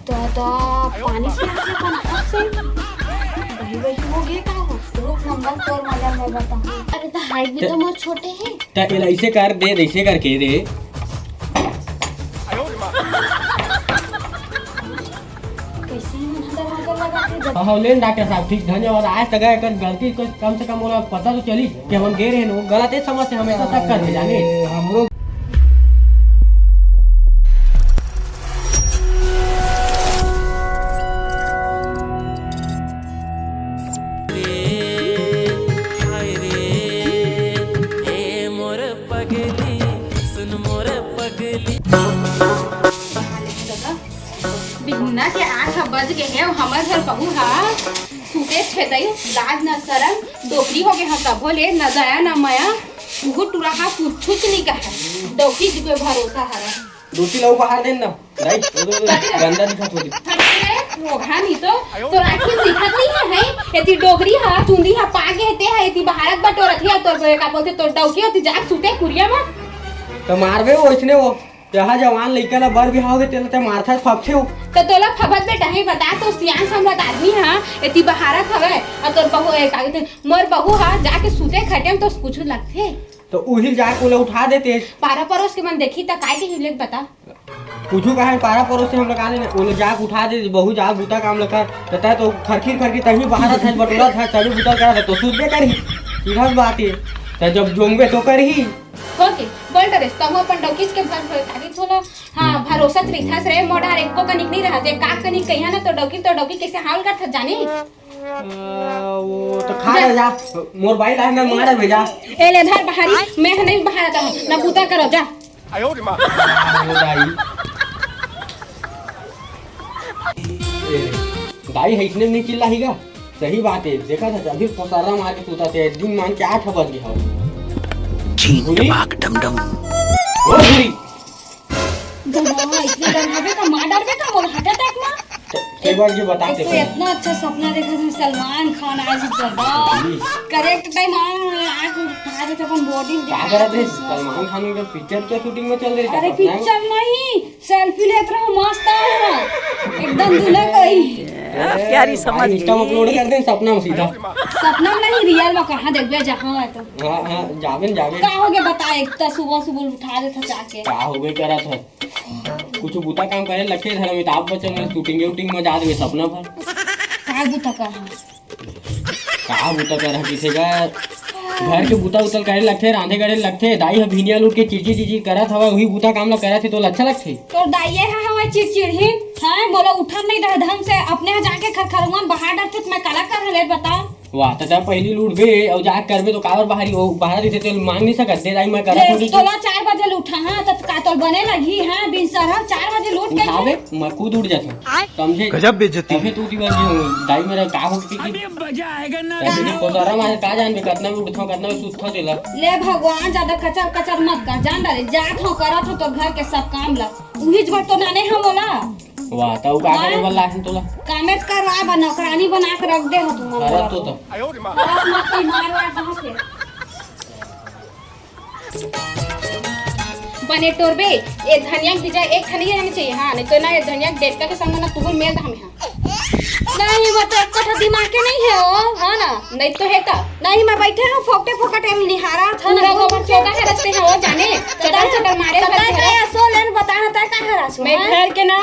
दादा पानी से वही वही हो गया का हो ग्रुप नंबर तोर वाला मैं बताऊं। अरे तो हाइट भी तो बहुत छोटे हैं। तो ऐसे कर दे, ऐसे करके दे। कैसे मन दरवाजा लगा के हाँ लेन डॉक्टर साहब ठीक धन्यवाद। आज तक एक गलती को कम से कम बोला पता तो चली कि हम गे रहे हैं। गलत है समझ से हमेशा तक कर जाने हम लोग। बिगुना के 8 बज गए हैं। हमार घर बहू हा सूते छे दई लाज न शरम डोकरी हो गए हा कभो ले न दया न माया उगो टुरा हा कुछ नहीं कहा डोकरी जी पे भरोसा हरा दूसरी लोग बाहर देन ना राइट गंदा दिखत होती रोगा नहीं तो राखी दिखत नहीं है एती डोकरी हा चुंदी हा पागे हेते है एती बाहरत बटोरत है तो का बोलते तो डौकी होती जाग सूते कुरिया में तो मारबे ओइसने वो जहाँ जवान लइका ला बर बिहाव होते ते मारथा फपथे हो तो तोला खबर बेटा है बता तो सियान समझत आदमी हां एती बहारत हवे और तोर बहू है कागते मोर बहू हा जाके सूते खटे में तो कुछ लगथे तो उही जाके उले उठा देते पारा परोस के मन देखी त काय के हिले बता कुछू कहे पारा परोस से हम लोग आने उले जाके उठा दे बहू जा बूता काम लगा कहता है तो खरखीर खरखी तही बाहर था बटोला था चलू बूता करा तो सूते करही सीधा बात है तो जब जोंगे तो करही ओके बोल रे तम अपन डौकीस के भर तारी थोला हां भरोसा त्रिथास रे मोडार एको कनिक नहीं रहते का कनिक कहिया ना तो डौकी कैसे हाल करत जाने वो तो खा जा मोर भाई लाइन में मारा भेजा ए ले धर बहारी मैं नहीं बहारता हूं ना बूता करो जा आयो रे मां दाई है इसने नहीं चिल्ला हीगा सही बात है देखा था अभी पसारा मार के सूता थे दिन मान के 8 बज गया हो डम डम ओ बुरी दमा इतने डर हवे का मां डर का मोर हटा तक ना एक बार ये बताते तो इतना अच्छा सपना देखा था सलमान खान आज जबरदस्त करेक्ट टाइम आज उठा दे तो अपन बॉडी क्या कर रहे सलमान खान के पिक्चर के शूटिंग में चल रही अरे पिक्चर नहीं सेल्फी लेत रहो मस्त है एकदम दूल्हा कोई प्यारी समझ इंस्टा में अपलोड कर दें सपना में सीधा सपना में नहीं रियल में कहां देखबे जहां है तो हां जावेन का हो गया बता एक तो सुबह उठा दे था जाके क्या हो गया करा था कुछ बूता काम करे लखे धर अमिताभ बच्चन ने शूटिंग में जा दे सपना पर का बूता कर किसी का घर के बूता उतल करे लगथे रांधे करे लगथे दाई ह भिनिया लूट के चिड़चिड़ करत हवा वही बूता काम ला करत है तो अच्छा लगथे तो दाइये है हवा चिड़चिड़ी हां बोलो उठर नहीं रहा ढंग से अपने यहाँ जाके खरखरुआ बाहर डरते मैं काला कर ले बताओ वाह तो पहली लूट बे और जा करबे तो कावर बाहरी हो बाहर दिसे तो मांग नहीं सकत दे दाई मैं करत थोड़ी तोला 4 बजे उठा हां त का तोल बने लगी हां बिन सरह 4 बजे लूट के उठावे मैं कूद उड़ जाता समझे गजब बेइज्जती तभी तू दिवस दाई मेरा का हो कि मजा आएगा ना तभी कोतारा मारे का जान बे कितना में उठो कितना में सुतथो देला ले भगवान ज्यादा कचर कचर मत कर जान डाले जात हो करत हो तो घर के सब काम ला उही जब तो नाने हम बोला वाह तो का करे वाला है तोला कामेज कर रहा बना नौकरानी बना के रख दे हो तुम अरे तो आयो रे मां मत कोई मार वार कहां से बने टोरबे ये धनिया की बजाय एक धनिया रहनी चाहिए हां नहीं तो ना ये धनिया डेटका के संग ना तुगुल मेल हमें हां नहीं वो तो कथा दिमाग के नहीं है ओ हां ना नहीं तो है का नहीं मैं बैठे हूं फोकटे फोकटे में निहारा था ना गोबर चौका है रस्ते हैं वो जाने चटर चटर मारे है सो लेन बताना ता का है रासु मैं घर के ना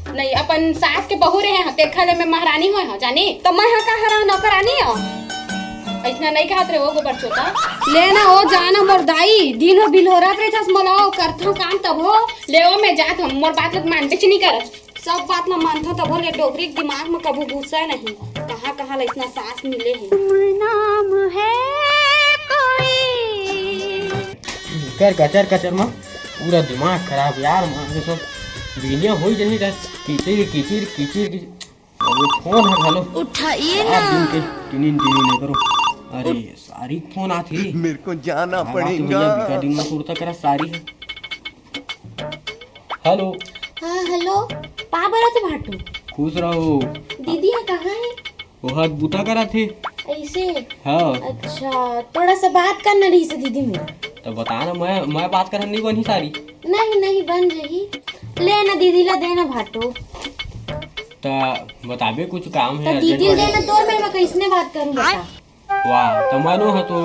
नहीं अपन सास के बहू रहे हैं देखले में महारानी होय हो जानी तो मैं हा का हरा नौकरानी हो इतना नहीं कहत रे वो गोबर चोता लेना ओ जाना मोर दाई दिन हो बिल हो रहा रे जस मलाओ करथो काम तब हो लेओ में जात हम मोर बात लग मान नहीं करत सब बात ना मानथो तब हो ले डोगरी दिमाग में कबू घुसा नहीं कहां इतना सास मिले है नाम है कोई कर कचर में पूरा दिमाग खराब यार मान सब वीडियो होई जनी का कीचिर अब फोन है हेलो उठाइए ना दिन के टिनिन करो अरे सारी फोन आती मेरे को जाना पड़ेगा बिका दिन में सुरता करा सारी है हेलो हां हेलो पा बरा से भाटू खुश रहो दीदी कहां है वो हाथ बूता करा थे ऐसे हाँ अच्छा थोड़ा सा बात करना रही से दीदी मेरा तो बता ना मैं बात करने नहीं बनी सारी नहीं बन रही लेना दीदी ला देना भाटो तो बताबे कुछ काम तो है दीदी अर्जेंट देना तोर मैं कैसने बात करूं बता। वाला। वाह तो मानो है तो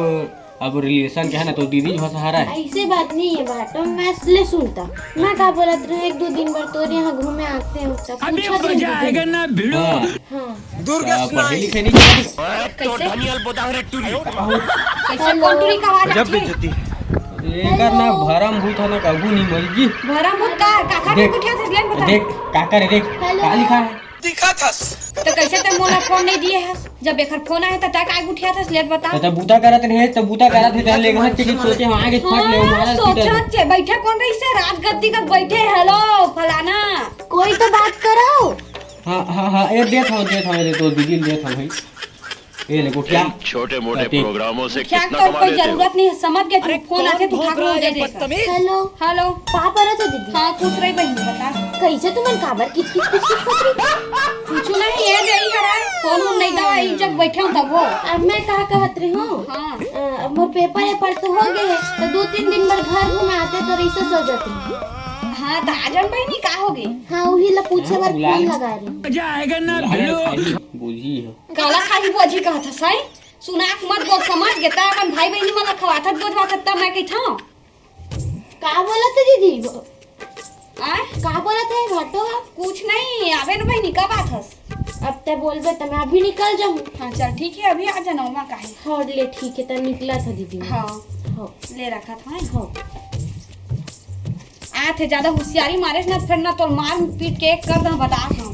अब रिलेशन क्या है ना तो दीदी जो सहारा है। ऐसे बात नहीं है बाटो मैं ले सुनता मैं का बोलत रहे एक दो दिन भर तोर यहाँ घूमे आते हैं तब पूछा दीदी। हाँ हाँ तो पढ़े लिखे नहीं जाती कैसे कोटुरी का आवाज आती है? एकर ना भरम भूत है ना कबू नहीं मर्जी। भरा मुत का काका ने देख कुठिया से लेन बता। देख काका रे देख क्या लिखा है। तो कैसे ते मोला फोन नहीं दिए है? जब एकर फोन आया त का उठिया था लेट बता। तो बूता करत रहे तो बूता करत है ले घर के सोचे हम आगे फट ले हमारा सोचा छे बैठे कौन रही से रात गद्दी का बैठे हेलो फलाना कोई तो बात करो। हाँ ये देख रे तो दीदी देख भाई ये ले कुठिया छोटे मोटे प्रोग्रामों से क्या कितना कोई कमा कोई लेते हो? जरूरत नहीं है समझ गए तू फोन आके तू भाग लो दे दे। हेलो हेलो पापा रहे थे दीदी। हाँ पूछ रही बहन बता। कैसे तुमन काबर किच किच किच किच कर रही पूछू नहीं ये दे ही हरा फोन उन नहीं दवा ई जब बैठे हूं तब वो। अब मैं कहा कहत रही हूँ हाँ अब मोर पेपर है पर तो हो गए हैं तो 2-3 दिन भर घर घूमे आते तो ऐसे सो जाती। हाँ तो आजन बहनी का होगी हाँ वही ला पूछे बार फोन लगा रही। बुझी है काला खाली बोझी कहा था सही सुनाक मत बोल समझ गए ता अपन भाई बहनी मला खवाथत बोझवाथत तब मैं कही था। का बोला थे दीदी आय का बोला थे घाटो कुछ नहीं आवे न बहनी कब आत हस? अब ते बोलबे तो मैं अभी निकल जाऊँ। हाँ चल ठीक है अभी आ जाना माँ का है। हाँ ले ठीक है तो निकला था दीदी। हाँ हाँ ले रखा था हाँ आए थे ज्यादा होशियारी मारे ना फिर ना तो मार पीट के एक कर दम बता हूँ।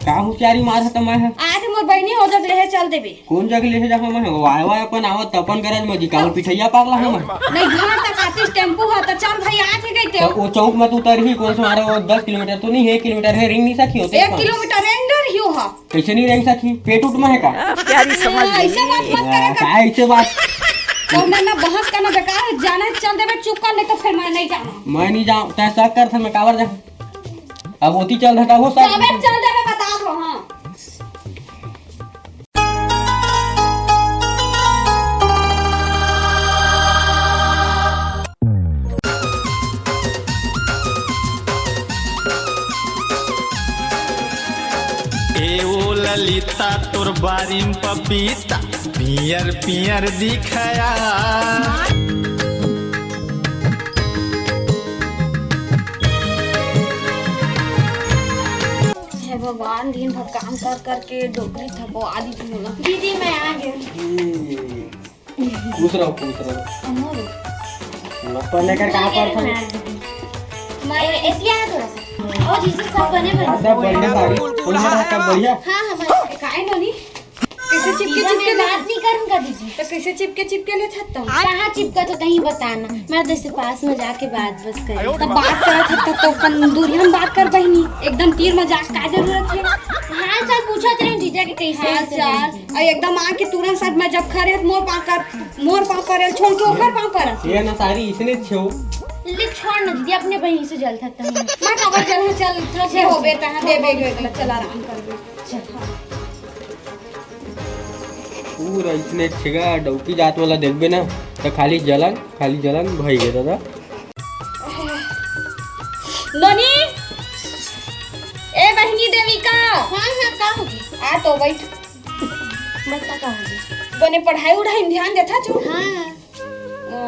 का होशियारी मार है मैं है आए थे मोर बहनी हो जग ले चल देबे कौन जगह ले जा मैं वाय वाय अपन आवत अपन गरज में जी का पिठैया पागला है मैं नहीं घर तक आते टेम्पू है तो चल भाई आ थे गए थे तो वो चौक में तू उतर ही कौन से मारे वो 10 किलोमीटर तो नहीं है 1 किलोमीटर है रिंग नहीं सकी होते 1 किलोमीटर रेंडर ही हो कैसे नहीं रिंग सकी पेट उठ में है का प्यारी समझ ऐसे बात मत करे का ऐसे बात तो मैं ना बहस करना बेकार है जाना है चल देबे चुप कर नहीं तो फिर मैं नहीं जाना। मैं नहीं जाऊं तै शक कर था मैं कावर जा अब ओती चल हटा हो सब अबे चल देबे बता दो हां ए ओ ललिता तोर बारिन पपीता पियर पियर दिखया हे भगवान दिन भर काम कर कर के डोकरी थको आदि तुम लोग दीदी मैं आ गई। पूछ रहा अमर अपन लेकर कहां पर था मैं इसलिए आया थोड़ा सा और जिसे सब बने बने। सब बढ़िया सारी फुल हटा सब बढ़िया हाँ हमारे काहे नोनी कैसे चिपके मैं चिपके बात नहीं करूँगा दीदी। तो कैसे चिपके ले छत्ता कहाँ चिपका तो कहीं बताना मैं तो इससे पास में जाके बात बस करी। तब बात करा छत्ता तो अपन दूरी में बात कर बहनी एकदम तीर मजाक का जरूरत है। हाल चाल पूछा तेरे जीजा के कैसे हाल चाल और एकदम आके तुरंत साथ में जब खड़े मोर पाँव पर छोड़ के ओकर पाँव पर ये ना सारी इसने छो ले छोड़ ना दीदी अपने बहनी से जल सकता हूँ। मैं खबर चल थसे हो बेटा दे बेग चल आराम कर चल पूरा इसने छिगा डौकी जात वाला देखबे ना तो खाली जलन भई गए दादा नोनी ए बहनी देविका हाँ का होगी आ तो बैठ बता का होगी। बने पढ़ाई उढ़ाई ध्यान देता जो हाँ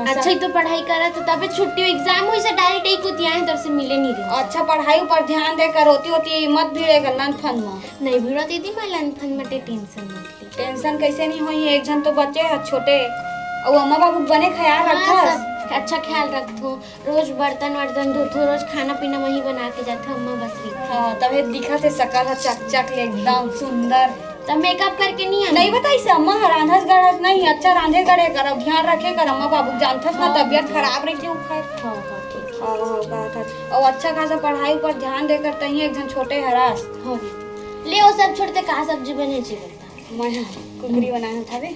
अच्छा ही तो पढ़ाई करा तो तबे छुट्टी एग्जाम हुई से डायरेक्ट एक होती है तरफ से मिले नहीं रही। अच्छा पढ़ाई पर ध्यान दे कर होती मत भीड़ेगा लन फन में नहीं भिड़ा दीदी मैं लंथन में टेंशन मत ली। टेंशन कैसे नहीं हुई एक जन तो बच्चे है छोटे और अम्मा बाबू बने ख्याल हाँ, रखा सब अच्छा ख्याल रखो रोज बर्तन वर्तन धोथो रोज खाना पीना वही बना के जाता अम्मा बस रही। हाँ तबे दिखा से सकल है चक ले एकदम सुंदर तब मेकअप करके नहीं आना। नहीं बताई से अम्मा रांधस गढ़स नहीं अच्छा रांधे गढ़े कर अब ध्यान रखे कर अम्मा बाबू जानथस ना तबियत खराब रही थी खैर हाँ हाँ ठीक हाँ हाँ बात है और अच्छा खासा पढ़ाई पर ध्यान देकर तही एक जन छोटे हरास हाँ ले वो सब छोड़ते कहाँ सब्जी बने चाहिए मैं कुकरी बनाना था बे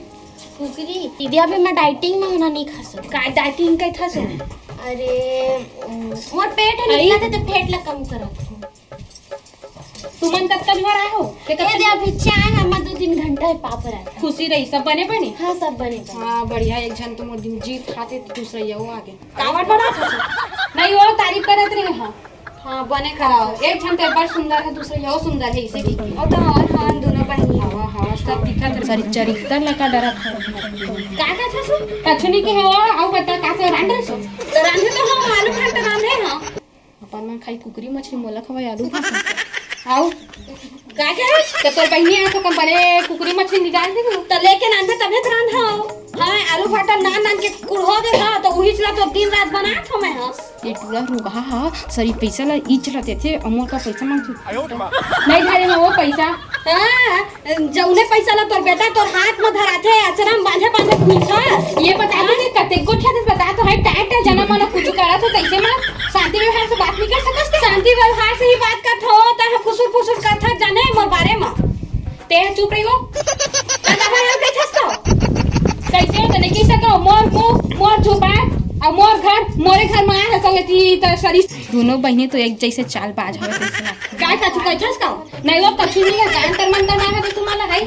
कुकरी दीदी अभी मैं डाइटिंग में होना नहीं खा सकती। का डाइटिंग कई था से अरे मोर पेट है निकला थे तो पेट ला कम करत हूँ। तुमन तक तक घर आए हो ये दे अभी चाय हम 2-3 घंटा है पापड़ आता। खुशी रही सब बने बने हाँ सब बने बने। हाँ बढ़िया एक जन तुम जीत खाते तो दूसरा ये वो आगे कावड़ बना था नहीं वो तारीफ करत रहे हाँ हाँ बने खराब एक छन ते बड़ सुंदर है दूसरे यो सुंदर है इसे की और तो और हाँ दोनों बहनी हवा हवा सब दिखा तर सारी चरित्र लगा डरत है का छसु कछुनी के हवा आउ बता का से रांधे सो तो रांधे तो हम आलू भात रांधे हां अपन में खाई कुकरी मछली मोला खवा आलू भात आउ का तो तोर बहनी आ तो कंपनी कुकरी मछली निकाल दे तो लेके रांधे तबे तो रांधा हां आलू भात नान के कुड़हो दे हां तो वही चला तो दिन रात बनात हमें हां ये टूरा रुगा हा सरी पैसा ला ई चलाते थे अमोल का पैसा मांगते नहीं धारे में वो पैसा हां जौने पैसा ला तोर बेटा तोर हाथ में धराथे अचरम बांधे बांधे पूछा ये बता दे कते गोठा दे बता तो है टाइट जना माना कुछ करा तो कैसे मां शांति व्यवहार से बात नहीं कर सकत शांति व्यवहार से ही बात करत हो ता फुसुर फुसुर करत जाने मोर बारे में ते चुप रही हो दादा भाई हम कैसे तो कैसे तो नहीं कह सको मोर चुप है और मोर घर मोरे घर में आया है तो सरी दोनों बहनें तो एक जैसे चाल बाज है काय का चुका छस का नहीं वो कछु नहीं है काय अंतर मंतर ना है तो तुम्हाला है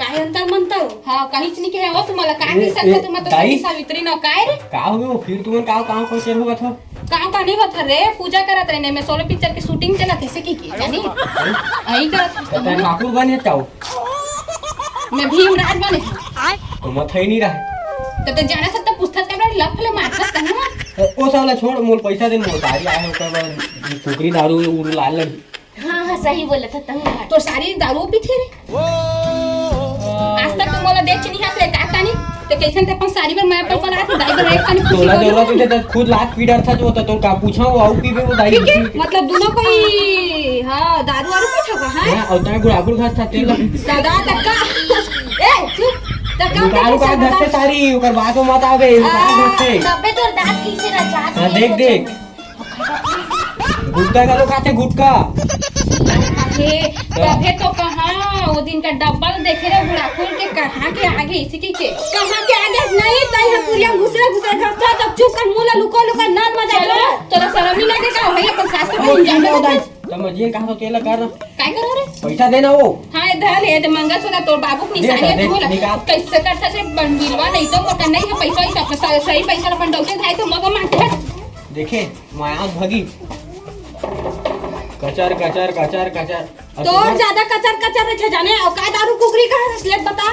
काय अंतर मंतर हां काहीच नहीं के हो तुम्हाला काय नहीं सकते तुम तो सही सावित्री न काय रे का हो फिर तुम का काम को चल होगा था काम का नहीं होत रे पूजा करत रहे मैं 16 पिक्चर की शूटिंग चलत है से की यानी आई करत तो ठाकुर बने चाहो मैं भीमराज बने तो मत है नहीं रहा तो जाना सकता पुस्तक का लफले मारस कहना ओ साला छोड़ मोल पैसा दे मोल सारी आए ओकर बाद कुकरी दारू उड़ लाल लड़ी हाँ हाँ सही बोला था तुम तो सारी दारू भी थी रे आज तक तो मोला देख नहीं हाथ रे काटा नहीं तो कैसे ते अपन सारी बार मैं पर आते दाई पर एक पानी तोला जरूरत है तो खुद लात पीडर था जो तो का पूछा वो आउ पीबे वो दाई मतलब दोनों कोई हां दारू वारू पूछो का हां हां और ता गुड़ागुड़ घास था तेल दादा तक्का ए चुप तक्का दारू का धरते सारी ओकर बात मत आवे धरते तबे तोर दांत किसे ना जात हां देख गुटका का तो खाते गुटका तबे तो कहां वो दिन का डब्बा देखे रे बुढ़ाकुल के कहां के आगे इसी के कहां के आगे नहीं तई हकुरिया घुसरे करता तब चुप कर मुला लुको नाद मजा चलो तोरा शर्म नहीं लगे का भैया पर सास को जाने समझिए कहां तो तेल कर काय करो रे पैसा देना वो हां धर है मंगलसूत्र तोर बाबू की निशानी है बोला कैसे करता से बंदिलवा नहीं तो मोटा नहीं है पैसा ही सब सही पैसा अपन डॉक्टर थाई तो मग मांगते देखे माया भगी कचर तो ज्यादा कचर रहे जाने और का दारू कुकरी का लेट बता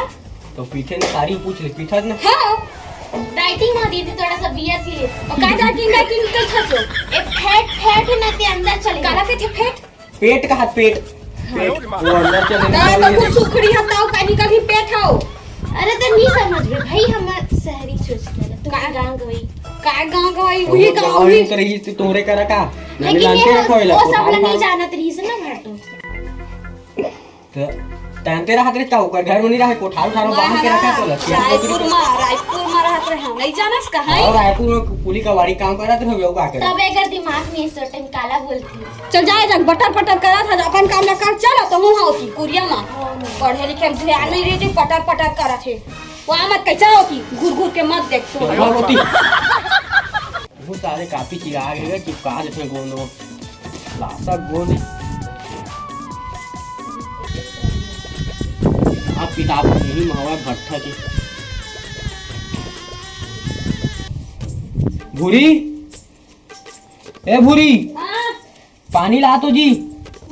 तो पीछे ने सारी पूछ ले पीछा ना हां डाइटिंग हो दी थी थोड़ा सा बियर पी ले और का डाइटिंग कर छसो ए फैट ना के अंदर चले काला से थे फेट पेट का हाथ पेट वो अंदर चले ना तो कुछ सुखड़ी हटाओ कानी का भी पेट हो अरे तो नहीं समझ रहे भाई हमार शहरी सोच ले तू का गांव गई का गांव गई वही गांव ही रही तोरे करा का लेकिन ये वो सब लोग नहीं जानत रही से ना भाटो तहते रहा तेरे चाउ कर घर में नहीं रहा कोठार उठारो बांध के रखा तो रायपुर में रहत रहे हम नहीं जानस कहां और रायपुर में पुलिस का वाड़ी काम करत रहे हो का के तब अगर दिमाग में इस टाइम काला बोलती चल जाए जग बटर करा था अपन काम ना कर चलो तो मुंह होती कुरिया में पढ़े लिखे ध्यान नहीं रही थी पटर करा थे वहां मत कैसा होती घुर के मत देख तो होती वो सारे काफी चिराग है चिपका देते गोंदो लासा गोंद आप किताब यही महवा भट्ठा की भूरी ए भूरी हां पानी ला तो जी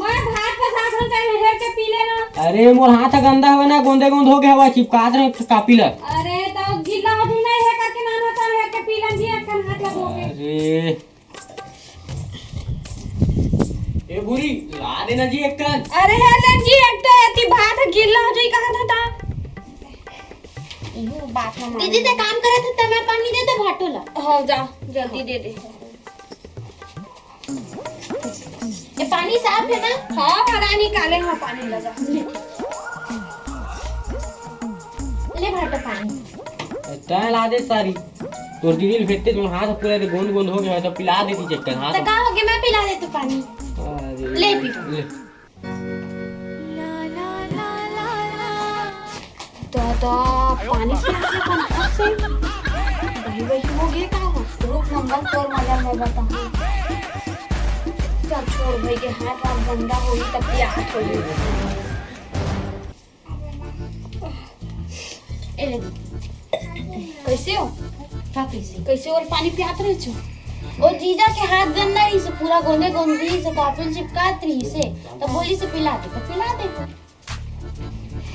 मैं भात का साधन कर हेर के पी लेना अरे मोर हाथ गंदा हुआ ना गोंदे गोंद हो गया हुआ चिपका रहे कापी ला अरे तो गिल्ला हो नहीं है करके ना होता है के पी लेंगे अपन हाथ लगोगे अरे ए भूरी ला देना जी एक कान अरे है जी एक तो एती भात गिल्ला हो जाई कहां था इहो बात हम दीदी ते काम करे थे तब मैं पानी दे दे भाटो ला हो जा जल्दी दे दे ये पानी साफ है ना हां भरा निकाले हां पानी लगा ले भाटो पानी तय ला दे सारी तोर दीदी फेंकते तुम हाथ पूरा गोंद गोंद हो गया तो पिला देती चक्कर हाथ तो का हो गया मैं पिला दे तू पानी ले पी ले दादा पानी से वही हो गया का हो रूप नंबर तोर मजा मैं बताऊं चल छोड़ भाई के हाथ गंदा होई तब प्यास होई ए ले कैसे हो का कैसे कैसे और पानी पियात रहे छो वो जीजा के हाथ गंदा ही से पूरा गोंदे गोंदी से कॉफी चिपकात रही से तो बोली से पिला दे तो पिला दे।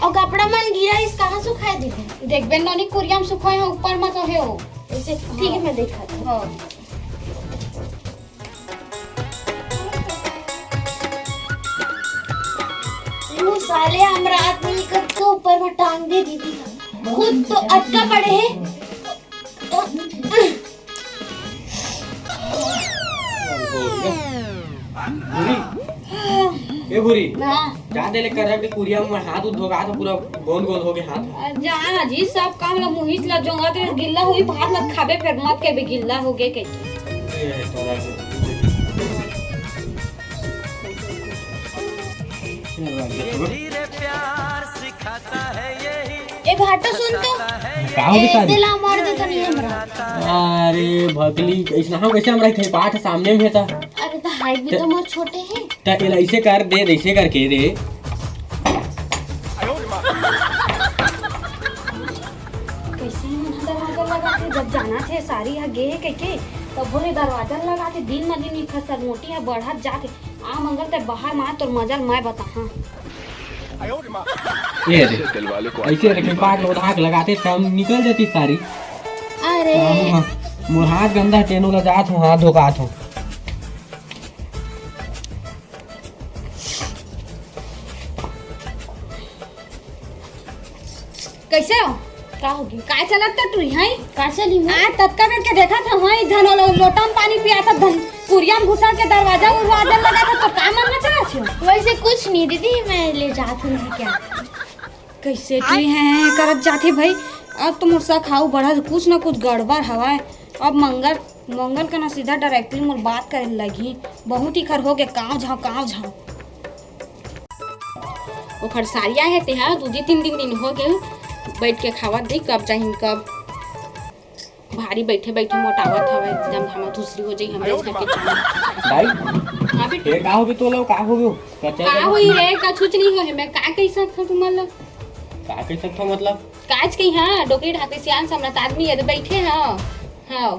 और कपड़ा मन गिरा इस कहाँ सुखाए दे देखबे ननी कुरियाम सुखाए हो ऊपर मत हो ऐसे ठीक है मैं देखा था। हाँ वो साले हमरा आदमी कब तो ऊपर में टांग दे दीदी खुद तो अटका पड़े है। ए बुरी हाँ जा दे ले कर के कुरिया में हाथ धोगा तो पूरा गोल गोल हो गए हाथ। जा जी सब काम ला मुहिस ला जोंगा तो गिल्ला हुई भात ला खाबे फिर मत के भी गिल्ला हो गए के ए तोरा धीरे प्यार सिखाता है यही ए घाटो सुन तो का हो गई दिला मार दे तो नहीं हमरा। अरे भगली ऐसा हम कैसे हमरा थे पाठ सामने में था। अरे तो हाइट भी तो मोर छोटे हैं। त ऐसे कर दे ऐसे करके दे कैसे मन दरवाजा लगा के जब जाना थे सारी है गे के तब बोले दरवाजा लगा के दिन म दिन खसर मोटी है बढ़त जाके आ मंगल ते बाहर मार तोर मजल मैं बता हां ये दे दिल वालों को ऐसे रखे पाठ लो धाक लगाते तब निकल जाती सारी। अरे मोर हाथ गंदा टेनो ला जात हूं हाथ धोकात हूं। कैसे हो का हो गया काय चलत त तू है का चली मैं आ तत्का बेर के देखा था हां धन लोटा में पानी पिया था धन कुरियाम घुसा के दरवाजा उरवाजा लगा था तो का मन में चला छो। वैसे कुछ नहीं दीदी मैं ले जात हूँ क्या। कैसे तू हैं करत जाते भाई अब तुम मुझसे खाऊ बढ़ा कुछ ना कुछ गड़बड़ हवा अब मंगल का ना सीधा डायरेक्टली मोर बात करे लगी बहुत ही खर हो गए काँव झाँव ओखर सारिया है ते हाँ 2-3 दिन हो गए बैठ के खावा दे कब चाहिए कब भारी बैठे बैठे मोटावत हवे एकदम हम दूसरी हो जाई हमरे घर के चाय भाई हां बेटा ए का हो गई तो लो का हो गयो का होई रे का कुछ नहीं हो है मैं का कैसा था तुम मतलब का कह सकथो मतलब काज कही हां डोकरी ढाके सियान समरत आदमी है बैठे हां हां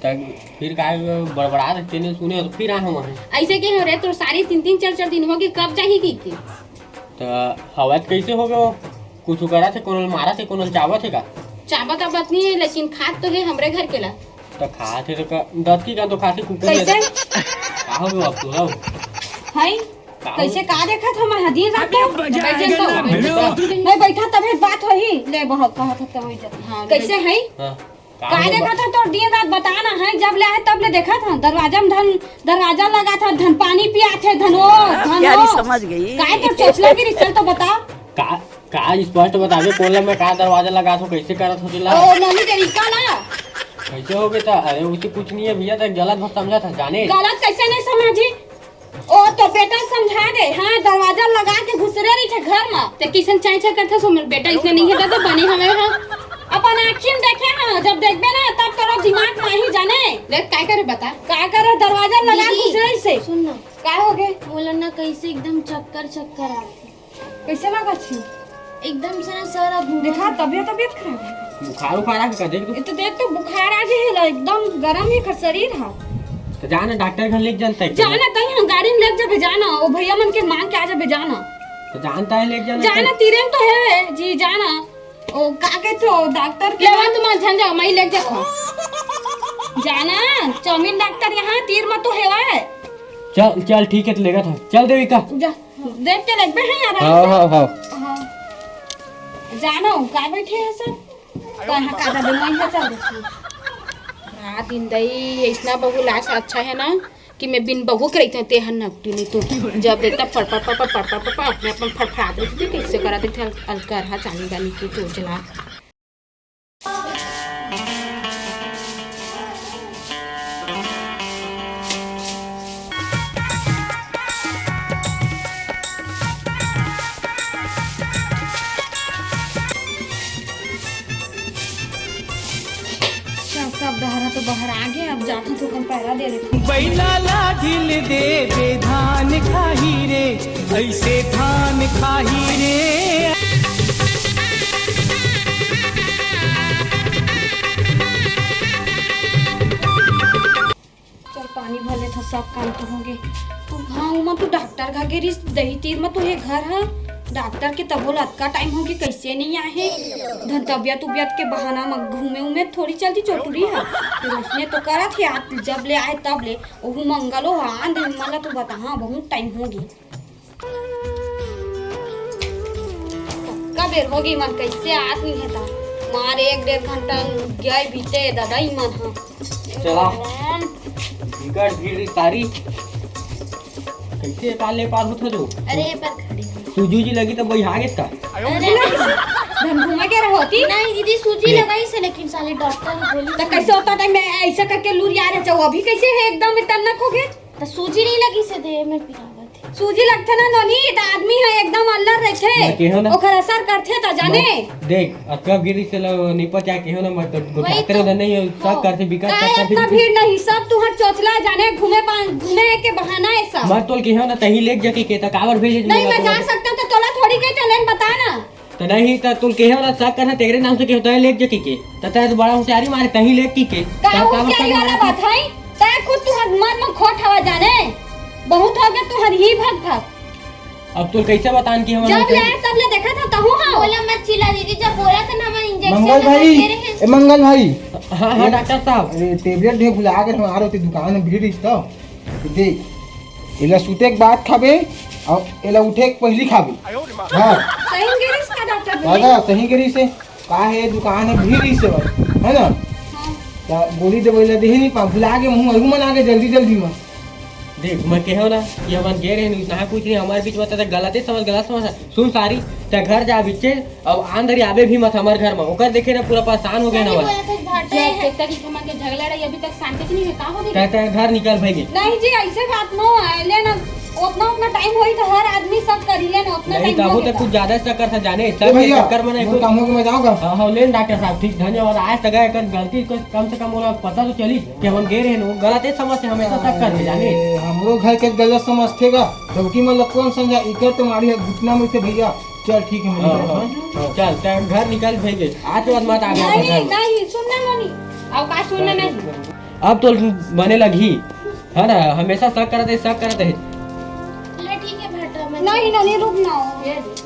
तक फिर का बड़बड़ा देते ने सुने तो फिर आ हम ऐसे के हो रे तो सारी 3-3 4-4 दिन हो गए कब चाहिए की तो हवात कैसे हो गयो कुछ करा थे कोनो मारा थे कोनो चावत है का चाबत अब नहीं है लेकिन खाद तो है हमरे घर के ला तो खाते तो दत की का तो खाते कुकुर कैसे का हो गयो अब तो लो हाय कैसे का देखा था मैं हदी रात को मैं बैठा तभी बात होई ले बहुत कहा था तभी हां कैसे है हां का देखा था तो दिन रात बताना है जब ले आए तब ले देखा था दरवाजा में दरवाजा लगा था धन पानी पिया थे धनो प्यारी समझ गई काय तो चोचला की रिचल तो बता का स्पष्ट बतावे कोला में का दरवाजा लगा तो कैसे करत हो दिला ओ ननी तरीका ना कैसे हो गया था अरे उसे कुछ नहीं है भैया तक गलत बहुत समझा था जाने गलत कैसे नहीं समझी ओ तो बेटा समझा दे हाँ दरवाजा लगा के घुसरे रही थे घर में तो किसन चाय चाय करता सो मेरे बेटा इसने नहीं है तो बने हमें हाँ अपन आँखिन देखे हाँ जब देखबे ना तब तेरा दिमाग में ही जाने ले काय करे बता काय करे दरवाजा लगा घुसरे से सुन ना काय हो गए बोला ना कैसे एकदम चक्कर आते कैसे लगा छी एकदम से ना सारा देखा तबियत खराब है बुखार उखार आ का देख तो देख तो बुखार आ गए एकदम गरम ही शरीर है तो जाना डॉक्टर घर लेके जानता है जाना तई हम गाड़ी में लेके जाबे जाना ओ भैया मन के मांग के आ जाबे जाना तो जानता है लेके जाना जाना तीरे में तो है जी जाना ओ काके तो डॉक्टर के लेवा तुम झन जाओ मैं लेके जाओ जाना चौमिन डॉक्टर यहाँ तीर में तो है चल चल ठीक है तो लेगा था चल देविका जा देख के लगबे है यार हाँ हां जाना का बैठे है सब कहां का दे मैं है चल रात दिन दई ऐसा बहू लाश अच्छा है ना कि मैं बिन बहू के रहते ते हन नपटी नहीं तो जब देखता फड़ अपने अपन फड़फड़ाते रहते कैसे कराते थे अलकर हा चाली गाली की तो चला सब बहरा तो बाहर आ गए अब जाता तो कम पैरा दे देते बैला लागिल दे बे धान खाही रे ऐसे धान खाही रे सब काम तो होंगे तो हाँ उमा तू डॉक्टर घा गिरी दही तीर में तो ये घर है डॉक्टर के तबो लतका टाइम होगी कैसे नहीं आए धन तबियत उबियत के बहाना में घूमे उमे थोड़ी चलती चोटुरी है फिर उसने तो करा थे आज जब ले आए तब ले ओहू मंगलो हाँ दिन मला तो बता हाँ बहुत टाइम होगी कब बेर होगी मन कैसे आदमी है था मार 1-1.5 घंटा गए बीते दादा ही मन हाँ चला बिगड़ भीड़ सारी कैसे पाले पार होत हो जो अरे पर खड़ी सूजू जी लगी तो वही आगे था अरे धन घुमा के रहोती नहीं दीदी सूजी लगाई से लेकिन साले डॉक्टर ने बोली तो कैसे होता था मैं ऐसा करके लूरिया रहे जाओ अभी कैसे है एकदम तन्नक हो गए तो सूजी नहीं लगी से दे में पिरावत है सूजी लगते ना नोनी तो आदमी है एकदम अल्लर बाकी हो रहे ना। ओकर असर करते तो जाने देख कब गिरी से निपट क्या के हो ना मत गुठाते रहो नहीं सब करते बिका का इतना भीड़ नहीं सब तुहर चोचला जाने घूमे के बहाना है सब मत तोल के हो ना तही लेक जाके के तकावर भेज नहीं मैं जा सकता हूँ तो तोला थोड़ी कहीं चलें बता ना तो नहीं तो तुम के हो ना सब करना तेरे नाम से के होता है लेक जाके के तो बड़ा होशियारी मारे तही लेक की के का होशियारी वाला बात है तय खुद तुहर मन में खोट हवा जाने बहुत हो गया तुहर ही भग भग अब तू कैसे बतान की हम जब ले सब ले देखा था तहु हाँ बोला मत चिल्ला दीदी जब बोला था ना मैं इंजेक्शन मंगल भाई लगा दे रहे हैं ए मंगल भाई हाँ हाँ डॉक्टर साहब अरे टेबलेट दे भुला के हम आ रहे थे दुकान में भीड़ रही तो देख एला सुते के बाद खाबे और एला उठे के पहली खाबे हां सही गिरिस का डॉक्टर दादा सही करी से का है दुकान है भीड़ रही से भाई है ना तो गोली दे बोला दे नहीं पा भुला के मुंह अहू मना के जल्दी जल्दी में देख मैं कहो ना कि अपन गे रहे ना कुछ नहीं हमारे बीच में गलत समझ सुन सारी ते घर जा बिचे अब आंधरी आवे भी मत हमारे घर में ओकर देखे ना पूरा परेशान हो गया ना बोला था भाटे है तक हम के झगड़ा रही अभी तक शांति नहीं है का हो गई कहते घर निकल भाई नहीं जी ऐसे बात न आले ना उतना टाइम होई तो हर आदमी सब करी ले ना उतना नहीं टाइम तो तक कुछ ज्यादा चक्कर था जाने ए सब भैया चक्कर में नहीं काम हो के मैं जाऊंगा हाँ लेन डॉक्टर साहब ठीक धन्यवाद आज तक है गलती को कम से कम वो पता तो चली कि हम गे रहे हैं गलत समझ से हमें ऐसा चक्कर में जाने हमरो घर के गलत समझतेगा जबकि मतलब कौन समझा इकर तुम्हारी घुटना में से भैया चल ठीक है मैं चल ते घर निकल भाई आज तो मत आ गया नहीं नहीं सुनना नहीं अब का सुनना नहीं अब तो बने लगी है ना हमेशा शक करते है चलो ठीक है भाटा मैं नहीं नहीं रुक ना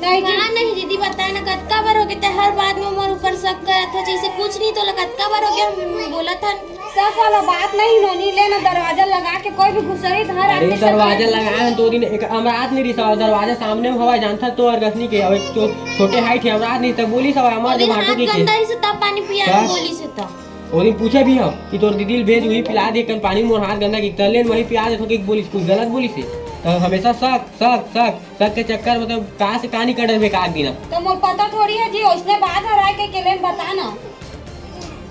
नहीं जी हाँ नहीं दीदी बताए ना कत्ता बार हो गया था हर बात में उमर ऊपर शक करा था जैसे कुछ नहीं तो कत्ता बार हो गया बोला था सब वाला बात नहीं नोनी ले ना दरवाजा लगा के कोई भी घुसरी तो हर अरे आदमी दरवाजा लगाए 2 दिन एक अमरात नहीं रिसा दरवाजा सामने हवा जानता तो और गसनी के अब एक तो छोटे हाइट है अमरात नहीं तब बोली सब हमार जो हाथ भाटो की गंदा ही से तब पानी पिया क्या? बोली से तब वो दिन पूछे भी हम कि तोर दीदी भेज वही पिला दे कर पानी मोर हाथ गंदा की तलेन वही पिला दे तो कि बोली कुछ गलत बोली से तो हमेशा शक के चक्कर मतलब कहां से कहानी कर बेकार दिना तो मोर पता थोड़ी है जी उसने बात हराए के केले बताना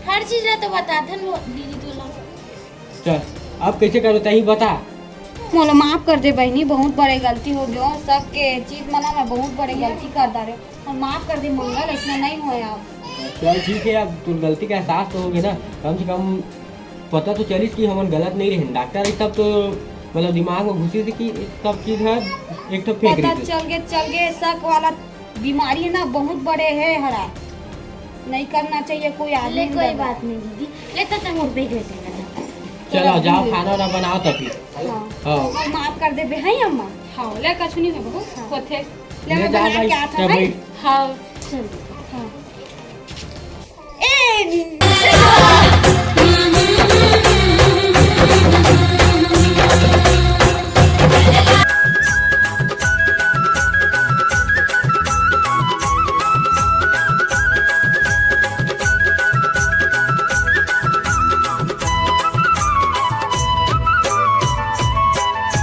हर चीज रहा तो बता था दीदी तुला चल अब कैसे करो तही बता मोला माफ कर दे बहनी बहुत बड़े गलती हो गयो सबके चीज मना मैं बहुत बड़े गलती कर दा रे और माफ कर दे मंगल ऐसा नहीं होया चल ठीक है अब तू गलती का एहसास तो होगी ना कम से कम पता तो चलिस कि हम गलत नहीं रहे डॉक्टर तब तो मतलब दिमाग में घुसी थी कि सब चीज है एक तो फेंक पता रही थी चल गए शक वाला बीमारी है ना बहुत बड़े है हरा नहीं करना चाहिए कोई ले आदमी कोई बात नहीं दीदी लेता था मोर बेग लेते चलो जाओ खाना वाना बनाओ तब फिर हाँ हाँ और माफ कर दे बे अम्मा हाँ ले कछु नहीं है बहुत होथे ले ले मैं जा बना भाई के आता तब है भाई हाँ चल हाँ ए